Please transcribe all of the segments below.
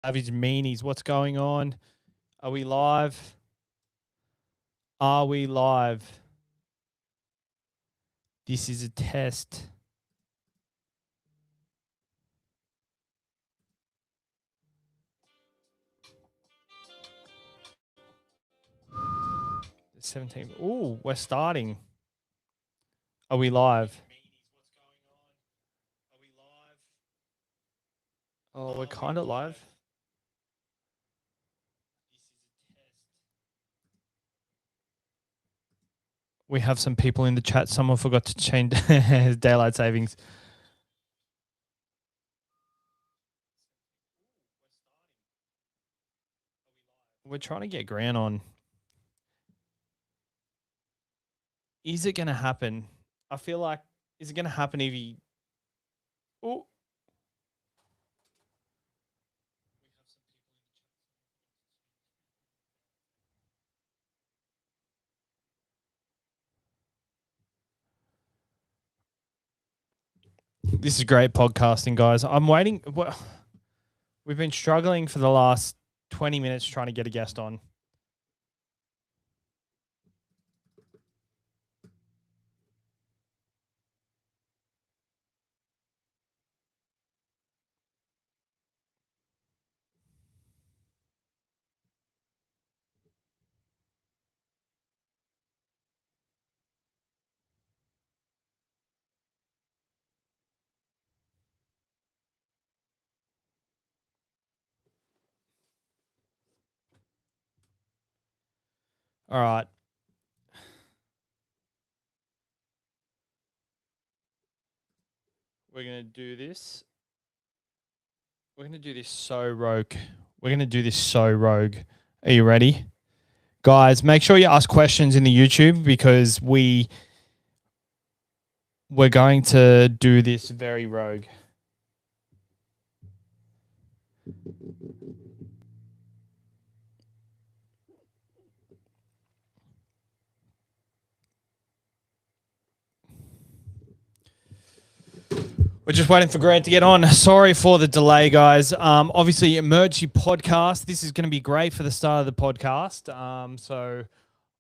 Savage Meanies, what's going on? Are we live? Are we live? This is a test. The 17th. Ooh, we're starting. Are we live? Oh, we're kind of live. We have some people in the chat. Someone forgot to change daylight savings. We're trying to get Grant on. Is it going to happen? I feel like, is it going to happen if he... Oh. This is great podcasting, guys. I'm waiting. Well, we've been struggling for the last 20 minutes trying to get a guest on. All right. We're going to do this. We're going to do this so rogue. We're going to do this so rogue. Are you ready? Guys, make sure you ask questions in the YouTube because we're going to do this very rogue. We're just waiting for Grant to get on. Sorry for the delay, guys. Obviously, emergency podcast. This is going to be great for the start of the podcast. So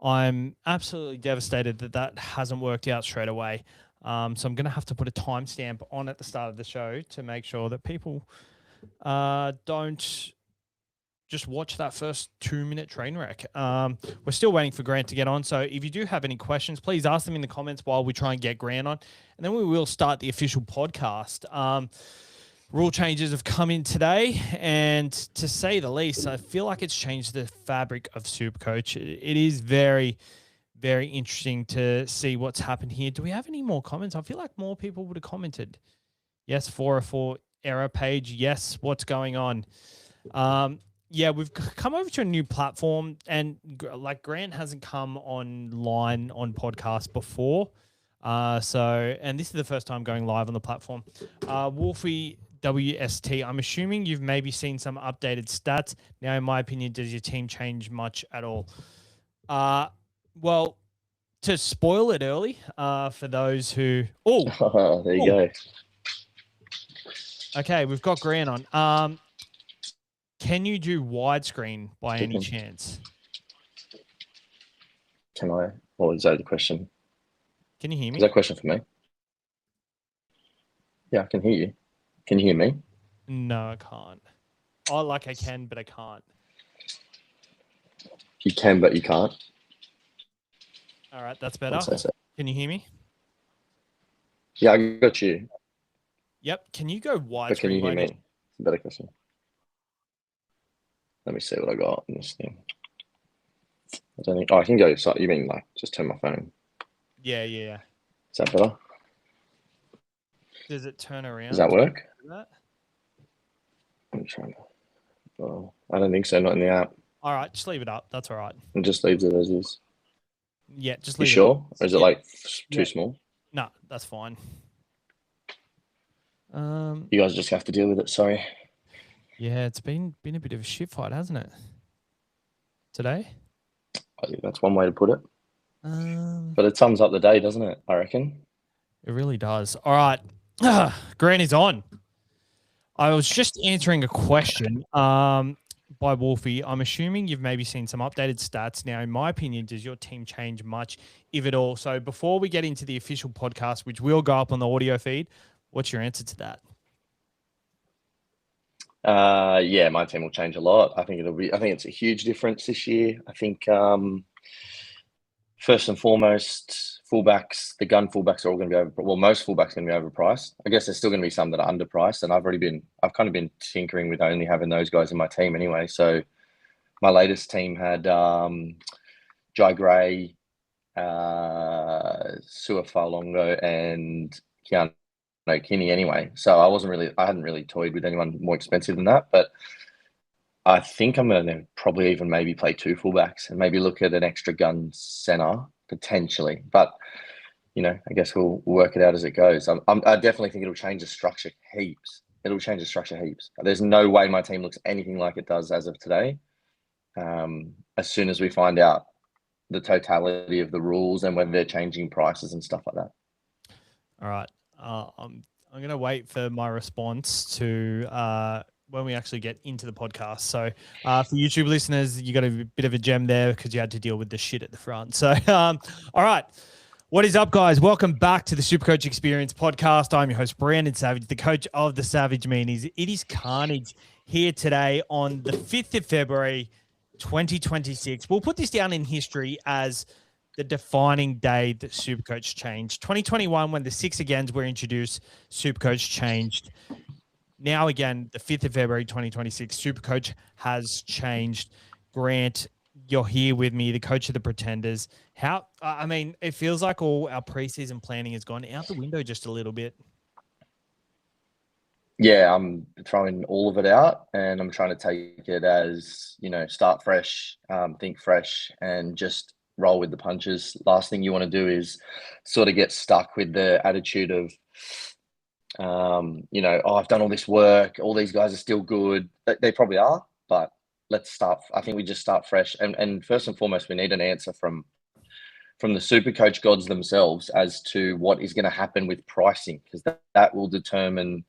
I'm absolutely devastated that hasn't worked out straight away. So I'm going to have to put a timestamp on at the start of the show to make sure that people don't just watch that first 2-minute train wreck. We're still waiting for Grant to get on. So if you do have any questions, please ask them in the comments while we try and get Grant on. And then we will start the official podcast. Rule changes have come in today. And to say the least, I feel like it's changed the fabric of SuperCoach. It is very, very interesting to see what's happened here. Do we have any more comments? I feel like more people would have commented. Yes, 404 error page. Yes, what's going on? Yeah, we've come over to a new platform, and like Grant hasn't come online on podcast before. And this is the first time going live on the platform. Wolfie WST, I'm assuming you've maybe seen some updated stats. Now, in my opinion, does your team change much at all? Well, to spoil it early, for those who... Oh, there you go. Okay, we've got Grant on. Can you do widescreen by any chance? Can I? Or is that the question? Can you hear me? Is that a question for me? Yeah, I can hear you. Can you hear me? No, I can't. Oh, like I can, but I can't. You can, but you can't. All right, that's better. Can you hear me? Yeah, I got you. Yep. Can you go widescreen? But can you hear me? It's a better question. Let me see what I got in this thing. I don't think. Oh, I can go. So you mean like just turn my phone? Yeah. Is that better? Does it turn around? Does that work? That? I'm trying to. Oh, I don't think so. Not in the app. All right, just leave it up. That's all right. And just leaves it as is. Yeah, just leave it. You sure? Up. Or is it like too small? No, that's fine. You guys just have to deal with it. Sorry. Yeah, it's been a bit of a shit fight, hasn't it? Today. I think that's one way to put it. But it sums up the day, doesn't it? I reckon. It really does. All right, Grant is on. I was just answering a question by Wolfie. I'm assuming you've maybe seen some updated stats. Now, in my opinion, does your team change much, if at all? So before we get into the official podcast, which will go up on the audio feed, what's your answer to that? Yeah, my team will change a lot. I think it's a huge difference this year. I think first and foremost, fullbacks, the gun fullbacks are all going to be most fullbacks are going to be overpriced. I guess there's still going to be some that are underpriced, and I've kind of been tinkering with only having those guys in my team anyway. So my latest team had Jai Gray, Sua Falongo, and Keanu Kinney anyway. So I hadn't really toyed with anyone more expensive than that, but I think I'm going to probably even maybe play two fullbacks and maybe look at an extra gun center potentially. But, I guess we'll work it out as it goes. I definitely think it'll change the structure heaps. There's no way my team looks anything like it does as of today. As soon as we find out the totality of the rules and when they're changing prices and stuff like that. All right. I'm going to wait for my response to when we actually get into the podcast. So for YouTube listeners, you got a bit of a gem there because you had to deal with the shit at the front. So, all right. What is up, guys? Welcome back to the SuperCoach Experience podcast. I'm your host, Brandon Savage, the coach of the Savage Meanies. It is Carnage here today on the 5th of February, 2026. We'll put this down in history as the defining day that SuperCoach changed. 2021, when the 6 agains were introduced, SuperCoach changed. Now again, the 5th of February, 2026, SuperCoach has changed. Grant, you're here with me, the coach of the Pretenders. It feels like all our preseason planning has gone out the window just a little bit. Yeah, I'm throwing all of it out and I'm trying to take it as, start fresh, think fresh, and just roll with the punches. Last thing you want to do is sort of get stuck with the attitude of, I've done all this work, all these guys are still good. They probably are, but let's start. I think we just start fresh. And first and foremost, we need an answer from the SuperCoach gods themselves as to what is going to happen with pricing, because that will determine,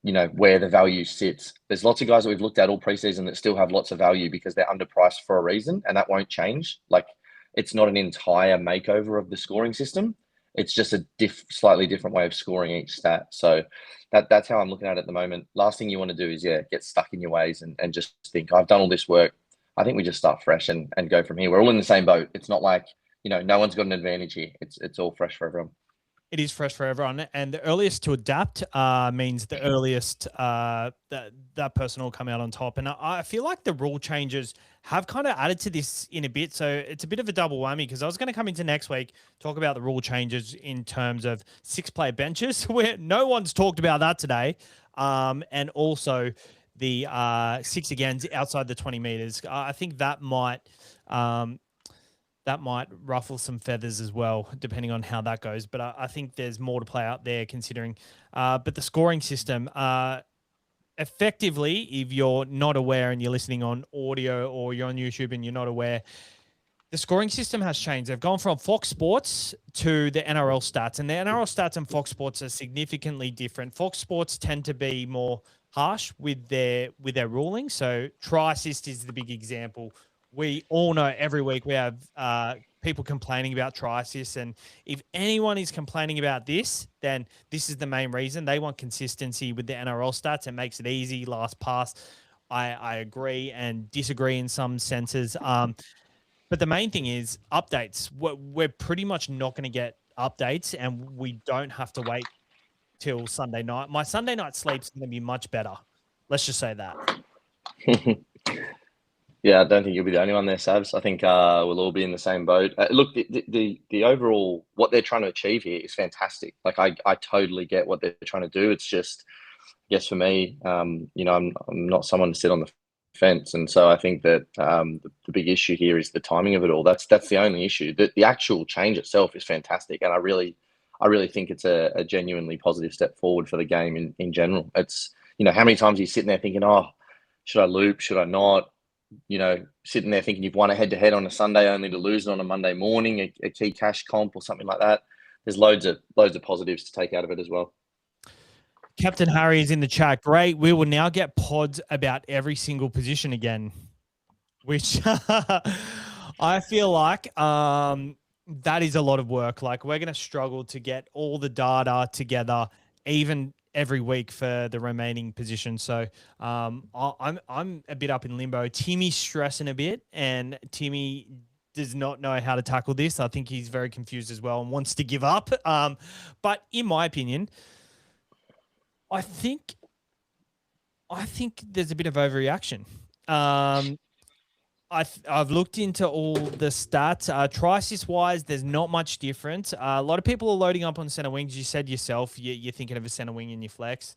where the value sits. There's lots of guys that we've looked at all preseason that still have lots of value because they're underpriced for a reason, and that won't change. Like, it's not an entire makeover of the scoring system. It's just a slightly different way of scoring each stat. So that's how I'm looking at it at the moment. Last thing you want to do is, get stuck in your ways and just think, I've done all this work. I think we just start fresh and go from here. We're all in the same boat. It's not like, no one's got an advantage here. It's all fresh for everyone. It is fresh for everyone, and the earliest to adapt means the earliest that person will come out on top. And I feel like the rule changes have kind of added to this in a bit, so it's a bit of a double whammy, because I was going to come into next week, talk about the rule changes in terms of 6-player benches, where no one's talked about that today, and also the 6 agains outside the 20 meters. I think that might ruffle some feathers as well, depending on how that goes. But I think there's more to play out there considering. But the scoring system, effectively, if you're not aware and you're listening on audio or you're on YouTube and you're not aware, the scoring system has changed. They've gone from Fox Sports to the NRL stats, and the NRL stats and Fox Sports are significantly different. Fox Sports tend to be more harsh with their ruling. So try assist is the big example. We all know every week we have people complaining about try assists. And if anyone is complaining about this, then this is the main reason. They want consistency with the NRL stats. It makes it easy, last pass. I agree and disagree in some senses. But the main thing is updates. We're pretty much not going to get updates, and we don't have to wait till Sunday night. My Sunday night sleep's going to be much better. Let's just say that. Yeah, I don't think you'll be the only one there, Savs. I think we'll all be in the same boat. Look, the overall, what they're trying to achieve here is fantastic. Like, I totally get what they're trying to do. It's just, I guess for me, I'm not someone to sit on the fence. And so I think that the big issue here is the timing of it all. That's the only issue. The actual change itself is fantastic. And I really think it's a genuinely positive step forward for the game in general. It's, how many times are you sitting there thinking, oh, should I loop? Should I not? Sitting there thinking you've won a head-to-head on a Sunday only to lose it on a Monday morning, a key cash comp or something like that. There's loads of positives to take out of it as well. Captain Harry is in the chat. Great. We will now get pods about every single position again, which I feel like that is a lot of work. Like we're going to struggle to get all the data together, even every week for the remaining positions. So I'm a bit up in limbo. Timmy's stressing a bit, and Timmy does not know how to tackle this. I think he's very confused as well and wants to give up. But in my opinion, I think there's a bit of overreaction. I've looked into all the stats. Try-assist wise, there's not much difference. A lot of people are loading up on center wings. You said yourself, you're thinking of a center wing in your flex.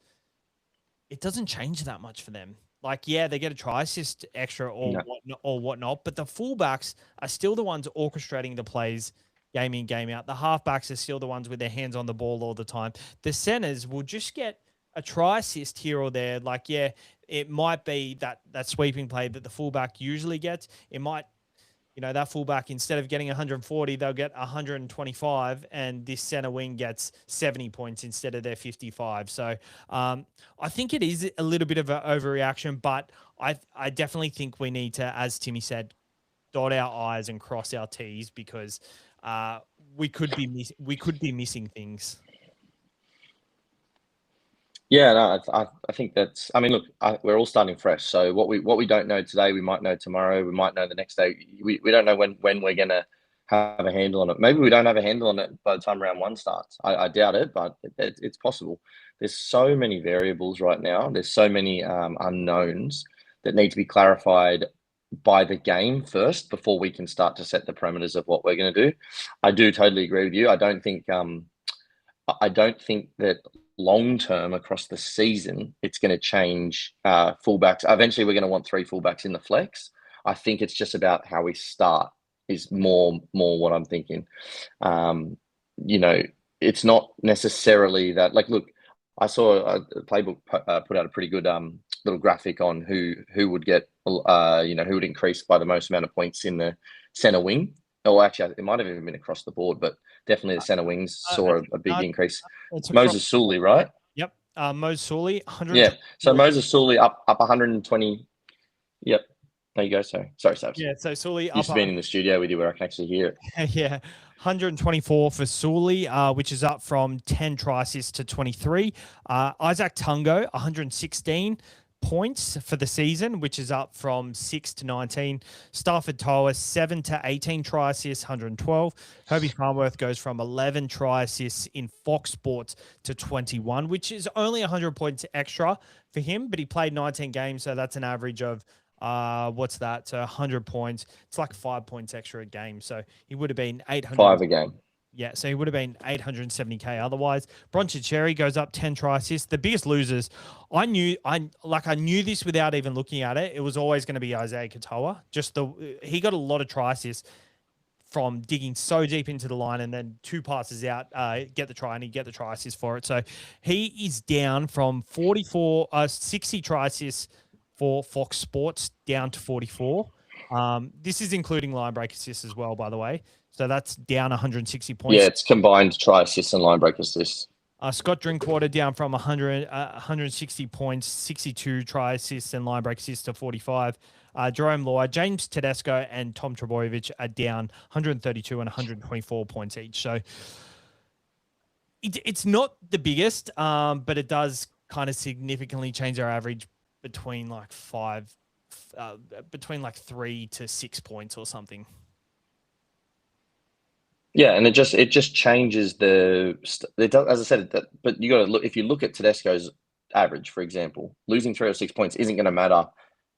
It doesn't change that much for them. Like, yeah, they get a try-assist extra or whatnot, but the fullbacks are still the ones orchestrating the plays game in, game out. The halfbacks are still the ones with their hands on the ball all the time. The centers will just get a try assist here or there. Like, yeah, it might be that sweeping play that the fullback usually gets. It might, that fullback, instead of getting 140, they'll get 125, and this center wing gets 70 points instead of their 55. So I think it is a little bit of an overreaction, but I definitely think we need to, as Timmy said, dot our I's and cross our T's, because we could be missing things. Yeah, no, I think that's. I mean, look, we're all starting fresh. So what we don't know today, we might know tomorrow. We might know the next day. We don't know when we're gonna have a handle on it. Maybe we don't have a handle on it by the time round one starts. I doubt it, but it's possible. There's so many variables right now. There's so many unknowns that need to be clarified by the game first before we can start to set the parameters of what we're going to do. I do totally agree with you. I don't think that long term across the season it's going to change fullbacks. Eventually, we're going to want 3 fullbacks in the flex. I think it's just about how we start is more what I'm thinking. It's not necessarily that. Like, look, I saw a Playbook put out a pretty good little graphic on who would get who would increase by the most amount of points in the center wing. Oh, actually, it might have even been across the board, but definitely the center wings saw a big increase. Moses Sully, right? Yep. Moses Sully, 100. Yeah. So Moses Sully up 120. Yep. There you go. Sorry, Sabs. Yeah. So Sully used to be in the studio with you where I can actually hear it. Yeah. 124 for Sully, which is up from 10 try assists to 23. Isaac Tungo, 116 points for the season, which is up from 6 to 19. Stafford Toa, 7 to 18 try assists, 112. Herbie Farnworth goes from 11 try assists in Fox Sports to 21, which is only 100 points extra for him, but he played 19 games, so that's an average of what's that? So 100 points. It's like 5 points extra a game. So he would have been 800. 5 a game. Yeah, so he would have been 870K otherwise. Bronchi Cherry goes up 10 try assists. The biggest losers, I knew this without even looking at it. It was always going to be Isaiah Katoa. He got a lot of try assists from digging so deep into the line, and then 2 passes out, get the try, and he get the try assist for it. So he is down from 60 try assists for Fox Sports down to 44. This is including line break assists as well, by the way. So that's down 160 points. Yeah, it's combined try assists and line break assists. Scott Drinkwater down from 160 points, 62 try assists and line break assists to 45. Jerome Lloyd, James Tedesco, and Tom Trebojevic are down 132 and 124 points each. So it's not the biggest, but it does kind of significantly change our average between like 3 to 6 points or something. Yeah, and it just changes it does, as I said, but you got to look. If you look at Tedesco's average, for example, losing 3 or 6 points isn't going to matter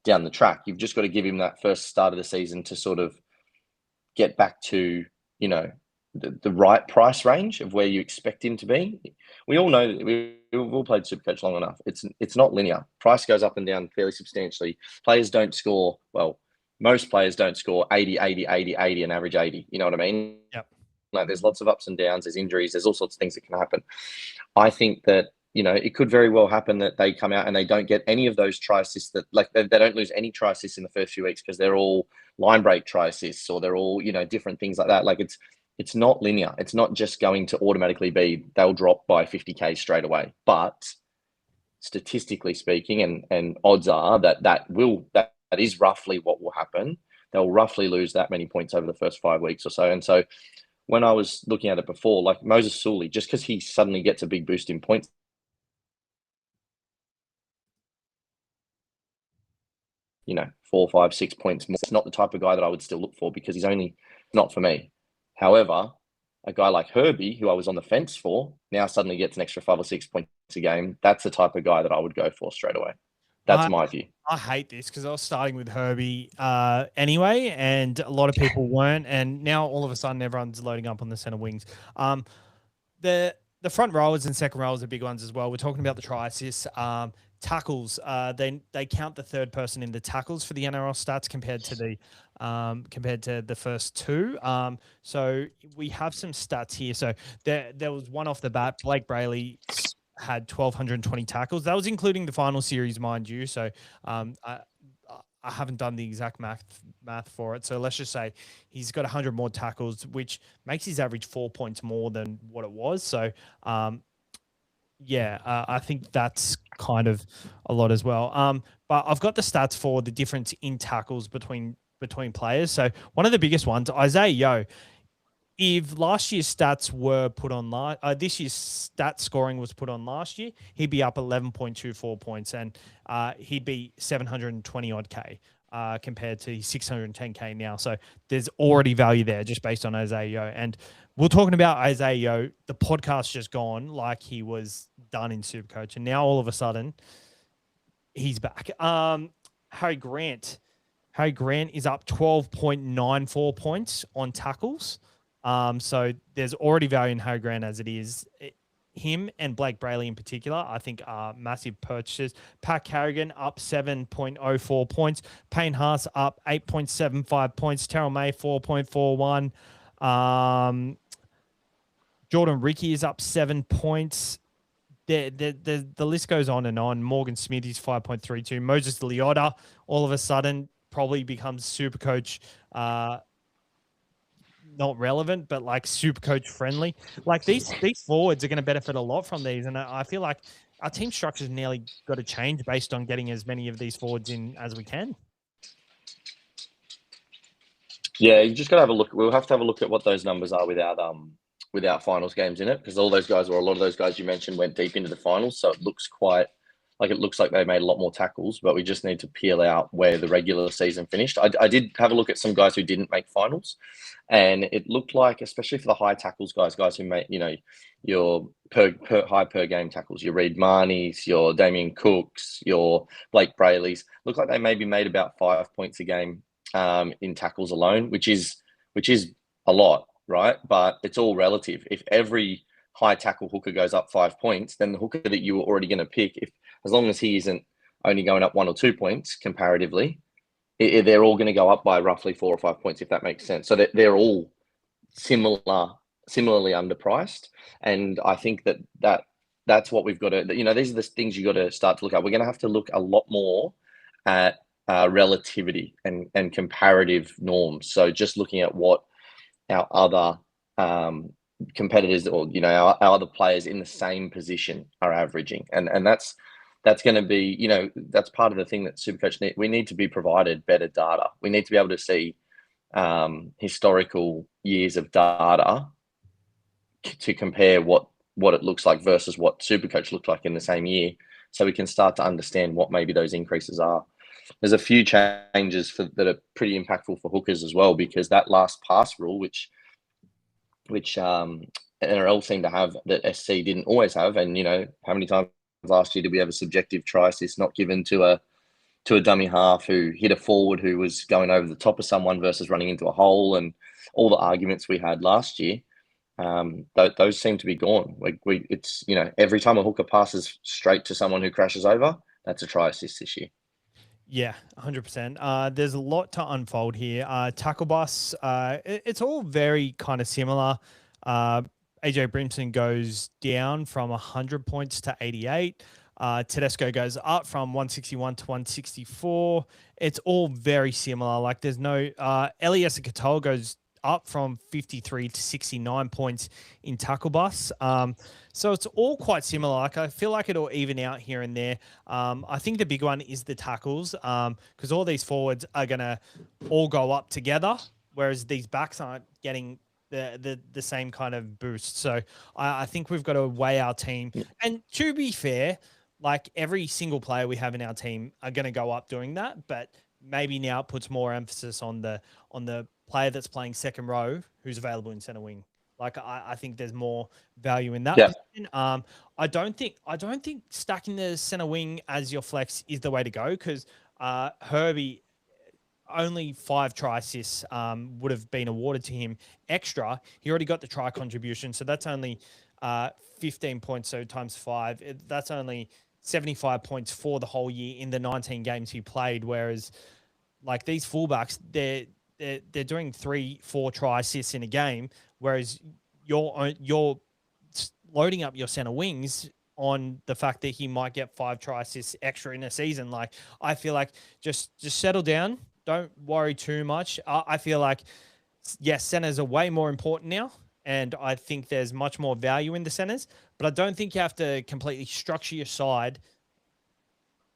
down the track. You've just got to give him that first start of the season to sort of get back to the right price range of where you expect him to be. We all know that we've all played SuperCoach long enough. It's not linear. Price goes up and down fairly substantially. Players don't score well. Most players don't score 80, 80, 80, 80, and average 80. You know what I mean? Yep. Like, there's lots of ups and downs. There's injuries. There's all sorts of things that can happen. I think that it could very well happen that they come out and they don't get any of those try assists they don't lose any try assists in the first few weeks because they're all line break try assists or they're all different things like that. Like, it's not linear. It's not just going to automatically be they'll drop by 50K straight away. But statistically speaking, and odds are that is roughly what will happen. They'll roughly lose that many points over the first 5 weeks or so. And so when I was looking at it before, like Moses Sully, just because he suddenly gets a big boost in points, 4, 5, 6 points more, it's not the type of guy that I would still look for, because he's only not for me. However, a guy like Herbie, who I was on the fence for, now suddenly gets an extra 5 or 6 points a game. That's the type of guy that I would go for straight away. That's my view. I hate this because I was starting with Herbie anyway, and a lot of people weren't, and now all of a sudden everyone's loading up on the center wings. The front rowers and second rowers are big ones as well. We're talking about the try assists. Tackles, they count the third person in the tackles for the NRL stats compared to the first two. So we have some stats here. So there was one off the bat. Blake Brayley had 1,220 tackles. That was including the final series, mind you. So I haven't done the exact math for it. So let's just say he's got 100 more tackles, which makes his average 4 points more than what it was. So I think that's kind of a lot as well. But I've got the stats for the difference in tackles between players. So one of the biggest ones, Isaiah Yeo. If last year's stats were put on this year's stat scoring was put on last year, he'd be up 11.24 points, and he'd be 720 odd K compared to 610K now. So there's already value there just based on Isaiah Yeo. And we're talking about Isaiah Yeo. The podcast's just gone like he was done in SuperCoach, and now all of a sudden he's back. Harry Grant is up 12.94 points on tackles. So there's already value in Harry Grant as it is. Him and Blake Brayley in particular, I think, are massive purchases. Pat Carrigan up 7.04 points. Payne Haas up 8.75 points. Terrell May 4.41. Jordan Ricky is up 7 points. The list goes on and on. Morgan Smith is 5.32. Moses Leota all of a sudden probably becomes SuperCoach not relevant, but like SuperCoach friendly. Like these forwards are going to benefit a lot from these, and I feel like our team structure's nearly got to change based on getting as many of these forwards in as we can. Yeah, you just got to have a look. We'll have to have a look at what those numbers are without finals games in it, because all those guys, or a lot of those guys you mentioned, went deep into the finals, so it looks like they made a lot more tackles, but we just need to peel out where the regular season finished. I did have a look at some guys who didn't make finals, and it looked like, especially for the high tackles guys who make, your high per game tackles, your Reed Marnies, your Damien Cooks, your Blake Brayleys, look like they maybe made about 5 points a game in tackles alone, which is a lot, right? But it's all relative. If every high tackle hooker goes up 5 points, then the hooker that you were already going to pick, as long as he isn't only going up 1 or 2 points comparatively, they're all going to go up by roughly 4 or 5 points, if that makes sense. So they're all similarly underpriced. And I think that's what we've got to, these are the things you got to start to look at. We're going to have to look a lot more at relativity and comparative norms. So just looking at what our other competitors, or our other players in the same position are averaging, and that's going to be, that's part of the thing that SuperCoach we need to be provided better data. We need to be able to see historical years of data to compare what it looks like versus what SuperCoach looked like in the same year, so we can start to understand what maybe those increases are. There's a few changes that are pretty impactful for hookers as well, because that last pass rule, which NRL seemed to have, that SC didn't always have. And how many times last year did we have a subjective try assist not given to a dummy half who hit a forward who was going over the top of someone versus running into a hole, and all the arguments we had last year, those seem to be gone. It's every time a hooker passes straight to someone who crashes over, that's a try assist this year. Yeah, 100%. There's a lot to unfold here. Tackle bus, it's all very kind of similar. AJ Brimson goes down from 100 points to 88. Tedesco goes up from 161 to 164. It's all very similar. Like there's no Elias Katoa goes up from 53 to 69 points in tackle bus. So it's all quite similar. Like I feel like it'll even out here and there. I think the big one is the tackles because all these forwards are going to all go up together, whereas these backs aren't getting the same kind of boost. So I think we've got to weigh our team. And to be fair, like every single player we have in our team are going to go up doing that, but maybe now it puts more emphasis on the player that's playing second row who's available in center wing. Like I think there's more value in that. Yeah. Position. I don't think stacking the center wing as your flex is the way to go because Herbie only 5 try assists would have been awarded to him extra. He already got the try contribution, so that's only 15 points. So times 5, that's only 75 points for the whole year in the 19 games he played. Whereas, like these fullbacks, they're doing 3-4 try assists in a game, whereas you're loading up your center wings on the fact that he might get 5 try assists extra in a season. Like I feel like just settle down. Don't worry too much. I feel like, yes, centers are way more important now. And I think there's much more value in the centers, but I don't think you have to completely structure your side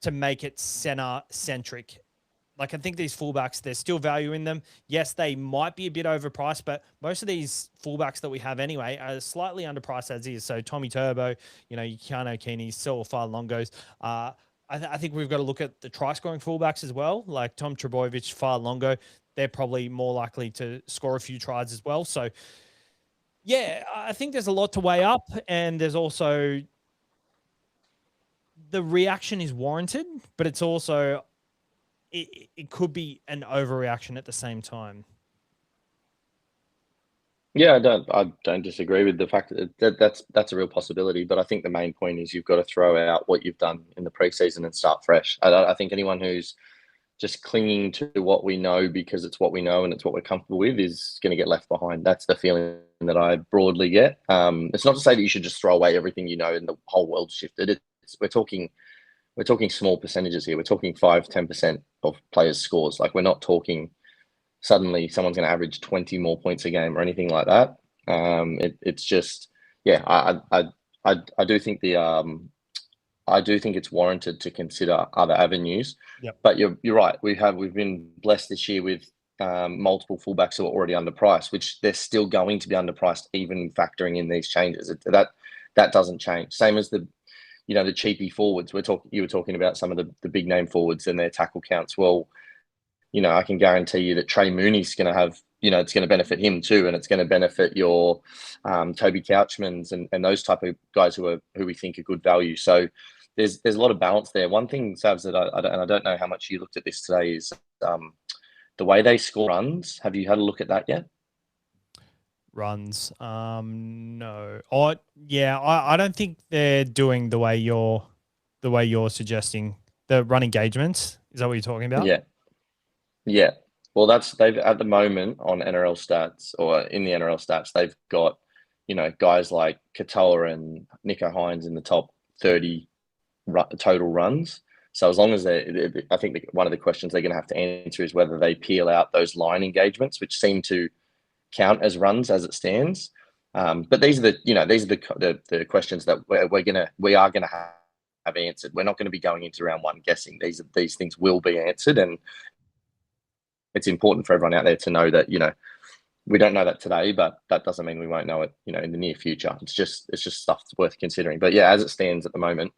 to make it center centric. Like I think these fullbacks, there's still value in them. Yes, they might be a bit overpriced, but most of these fullbacks that we have anyway are slightly underpriced as is. So Tommy Turbo, Keanu Keeney, Sil Fa'alongos. I think we've got to look at the try scoring fullbacks as well, like Tom Trebojevic, Fa'alongo. They're probably more likely to score a few tries as well. So yeah, I think there's a lot to weigh up, and there's also the reaction is warranted, but it's also it could be an overreaction at the same time. Yeah, I don't disagree with the fact that that's a real possibility. But I think the main point is you've got to throw out what you've done in the preseason and start fresh. I think anyone who's just clinging to what we know because it's what we know and it's what we're comfortable with is going to get left behind. That's the feeling that I broadly get. It's not to say that you should just throw away everything you know and the whole world shifted. We're talking small percentages here. We're talking 5-10% of players' scores. Like we're not talking suddenly someone's going to average 20 more points a game or anything like that. It's just, yeah, I do think it's warranted to consider other avenues. Yep. But you're right. We've been blessed this year with multiple fullbacks who are already underpriced, which they're still going to be underpriced even factoring in these changes. That doesn't change. Same as the cheapy forwards. You were talking about some of the big name forwards and their tackle counts. Well, I can guarantee you that Trey Mooney's going to have, it's going to benefit him too, and it's going to benefit your Toby Couchmans and those type of guys who we think are good value. So there's a lot of balance there. One thing, Savs, that I don't know how much you looked at this today is the way they score runs. Have you had a look at that yet? Runs, no. Oh, yeah. I don't think they're doing the way you're suggesting. The run engagements, is that what you're talking about? Yeah. Well, they've at the moment on NRL stats or in the NRL stats, they've got, guys like Katoa and Nico Hines in the top 30 total runs. So as long as I think one of the questions they're going to have to answer is whether they peel out those line engagements, which seem to count as runs as it stands. But these are the questions that we are gonna have answered. We're not going to be going into round one guessing. These things will be answered, and it's important for everyone out there to know that we don't know that today, but that doesn't mean we won't know it in the near future. It's just stuff that's worth considering. But yeah, as it stands at the moment,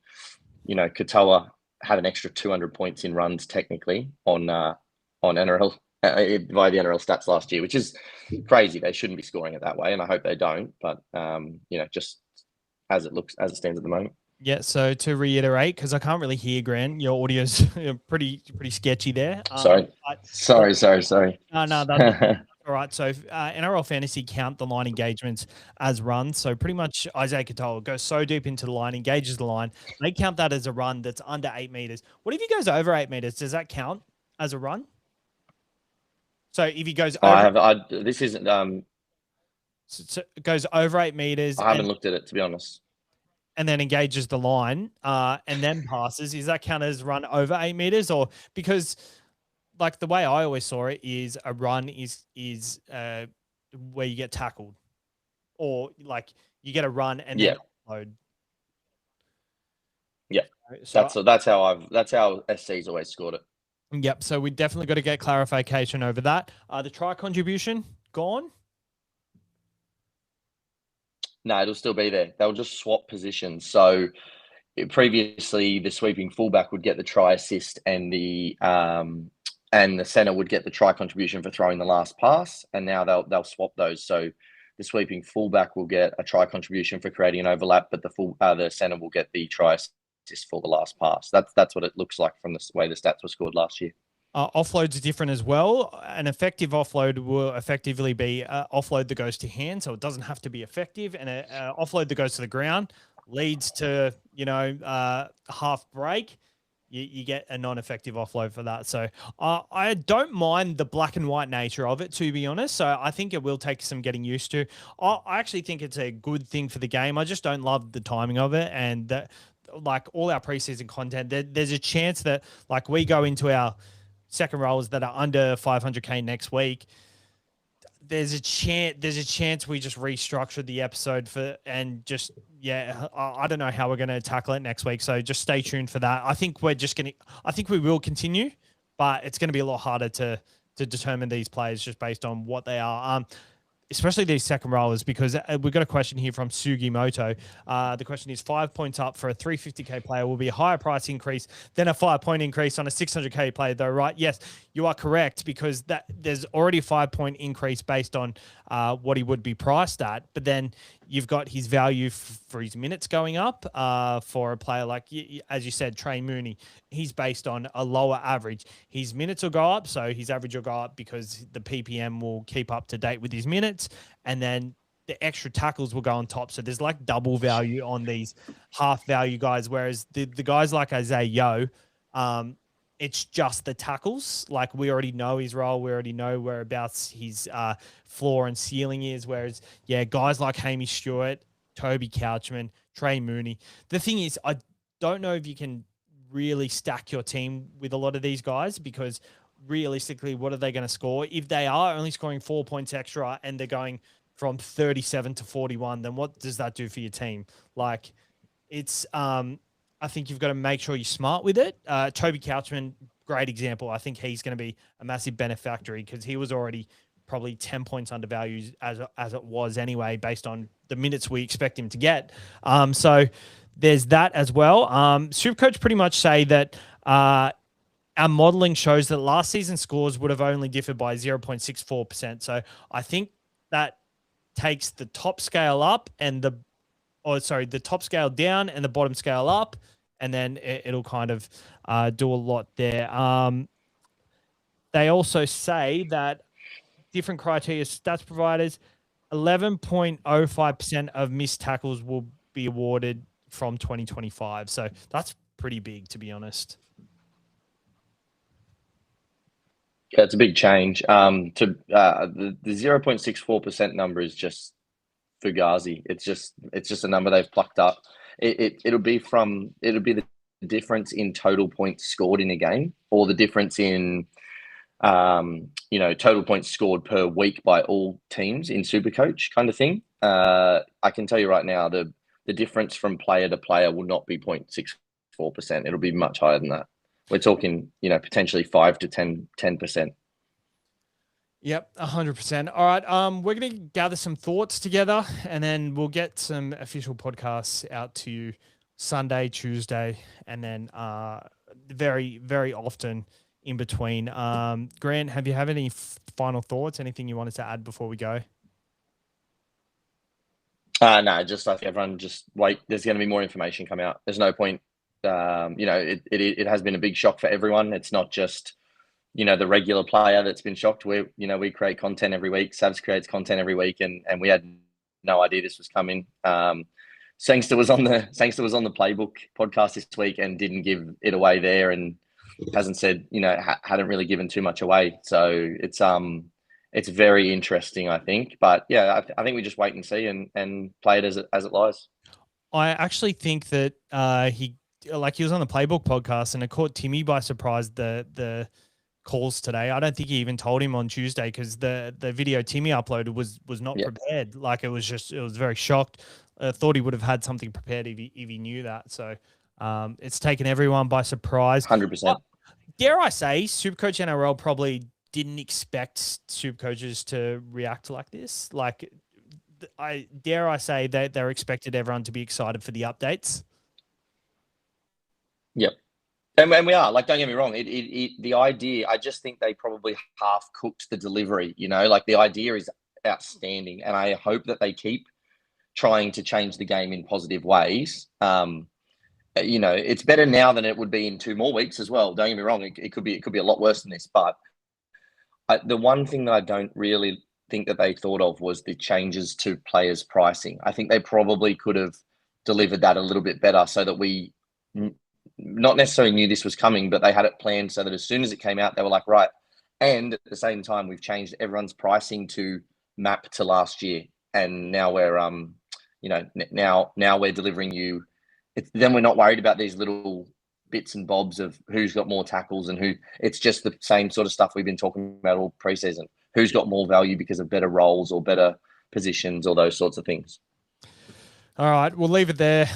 Katoa had an extra 200 points in runs technically on NRL via the NRL stats last year, which is crazy. They shouldn't be scoring it that way, and I hope they don't. But just as it stands at the moment. Yeah. So to reiterate, because I can't really hear Grant, your audio's pretty sketchy there. Sorry. No, that's all right. So NRL Fantasy count the line engagements as runs. So pretty much Isaiah Katoa goes so deep into the line, engages the line. They count that as a run that's under 8 meters. What if he goes over 8 meters? Does that count as a run? So if he goes over, this isn't so it goes over 8 meters. I haven't looked at it, to be honest. And then engages the line and then passes. Is that count as run over 8 meters? Or because like the way I always saw it is a run is where you get tackled, or like you get a run and Yeah. then offload. Yeah. So That's how SC's always scored it. yep. So we definitely got to get clarification over that. The try contribution gone. No, it'll still be there. They'll just swap positions. So previously, the sweeping fullback would get the try assist, and the centre would get the try contribution for throwing the last pass. And now they'll swap those. So the sweeping fullback will get a try contribution for creating an overlap, but the centre will get the try assist for the last pass. That's what it looks like from the way the stats were scored last year. Offload's different as well. An effective offload will effectively be offload that goes to hand, so it doesn't have to be effective. And a offload that goes to the ground leads to, half break. You get a non-effective offload for that. So I don't mind the black and white nature of it, to be honest. So I think it will take some getting used to. I actually think it's a good thing for the game. I just don't love the timing of it. And that, like all our preseason content, there's a chance that like we go into our second rollers that are under 500K next week, there's a chance we just restructure the episode I don't know how we're going to tackle it next week. So just stay tuned for that. I think we will continue, but it's going to be a lot harder to determine these players just based on what they are. Especially these second rollers, because we've got a question here from Sugimoto. The question is 5 points up for a 350K player will be a higher price increase than a 5-point increase on a 600K player, though, right? Yes, you are correct, because there's already a 5-point increase based on what he would be priced at. But then you've got his value for his minutes going up for a player like, as you said, Trey Mooney. He's based on a lower average. His minutes will go up, so his average will go up because the PPM will keep up to date with his minutes. And then the extra tackles will go on top. So there's like double value on these half value guys. Whereas the guys like Isaiah Yo, it's just the tackles. Like we already know his role. We already know whereabouts his floor and ceiling is. Whereas, guys like Hamish Stewart, Toby Couchman, Trey Mooney. The thing is, I don't know if you can really stack your team with a lot of these guys, because realistically, what are they going to score? If they are only scoring 4 points extra and they're going from 37 to 41, then what does that do for your team? Like it's, I think you've got to make sure you're smart with it. Toby Couchman, great example. I think he's going to be a massive beneficiary because he was already probably 10 points undervalued as it was anyway, based on the minutes we expect him to get. So there's that as well. SuperCoach pretty much say that our modeling shows that last season's scores would have only differed by 0.64%. So I think that takes the top scale up and the top scale down and the bottom scale up, and then it'll kind of do a lot there. They also say that different criteria stats providers, 11.05% of missed tackles will be awarded from 2025. So that's pretty big, to be honest. Yeah, it's a big change. The 0.64% number is just fugazi. It's just a number they've plucked up. It'll be the difference in total points scored in a game, or the difference in total points scored per week by all teams in SuperCoach kind of thing. I can tell you right now, the difference from player to player will not be 0.64%. It'll be much higher than that. We're talking, potentially 5 to 10%. Yep, 100%. All right, we're going to gather some thoughts together, and then we'll get some official podcasts out to you Sunday, Tuesday, and then very, very often in between. Grant, have you any final thoughts? Anything you wanted to add before we go? No, just I think everyone just wait. There's going to be more information come out. There's no point. It has been a big shock for everyone. It's not just the regular player that's been shocked. We create content every week. Savs creates content every week, and we had no idea this was coming. Sangster was on the Playbook podcast this week and didn't give it away there, and hasn't said hadn't really given too much away. So it's very interesting, I think. But yeah, I think we just wait and see and play it as it lies. I actually think that he was on the Playbook podcast, and it caught Timmy by surprise the calls today. I don't think he even told him on Tuesday because the video Timmy uploaded was not Yep. prepared. Like it was very shocked. Thought he would have had something prepared if he knew that. So it's taken everyone by surprise. 100%. Dare I say, Supercoach NRL probably didn't expect Supercoaches to react like this. Like, I say that they're expected everyone to be excited for the updates. Yep. And we are, like, don't get me wrong. The idea, I just think they probably half cooked the delivery, you know, like the idea is outstanding. And I hope that they keep trying to change the game in positive ways. You know, it's better now than it would be in 2 more weeks as well. Don't get me wrong. It could be a lot worse than this, but the one thing that I don't really think that they thought of was the changes to players' pricing. I think they probably could have delivered that a little bit better so that we not necessarily knew this was coming, but they had it planned so that as soon as it came out, they were like, right. And at the same time, we've changed everyone's pricing to map to last year. And now we're, you know, now we're delivering you. Then we're not worried about these little bits and bobs of who's got more tackles and who. It's just the same sort of stuff we've been talking about all preseason. Who's got more value because of better roles or better positions or those sorts of things. All right, we'll leave it there.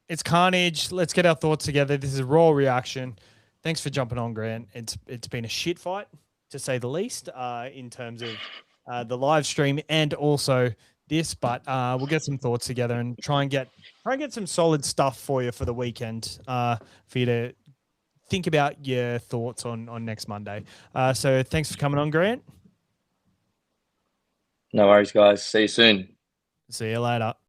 It's carnage. Let's get our thoughts together. This is a raw reaction. Thanks for jumping on, Grant. It's been a shit fight, to say the least, in terms of the live stream and also this. But we'll get some thoughts together and try and get some solid stuff for you for the weekend, for you to think about your thoughts on next Monday. So thanks for coming on, Grant. No worries, guys. See you soon. See you later.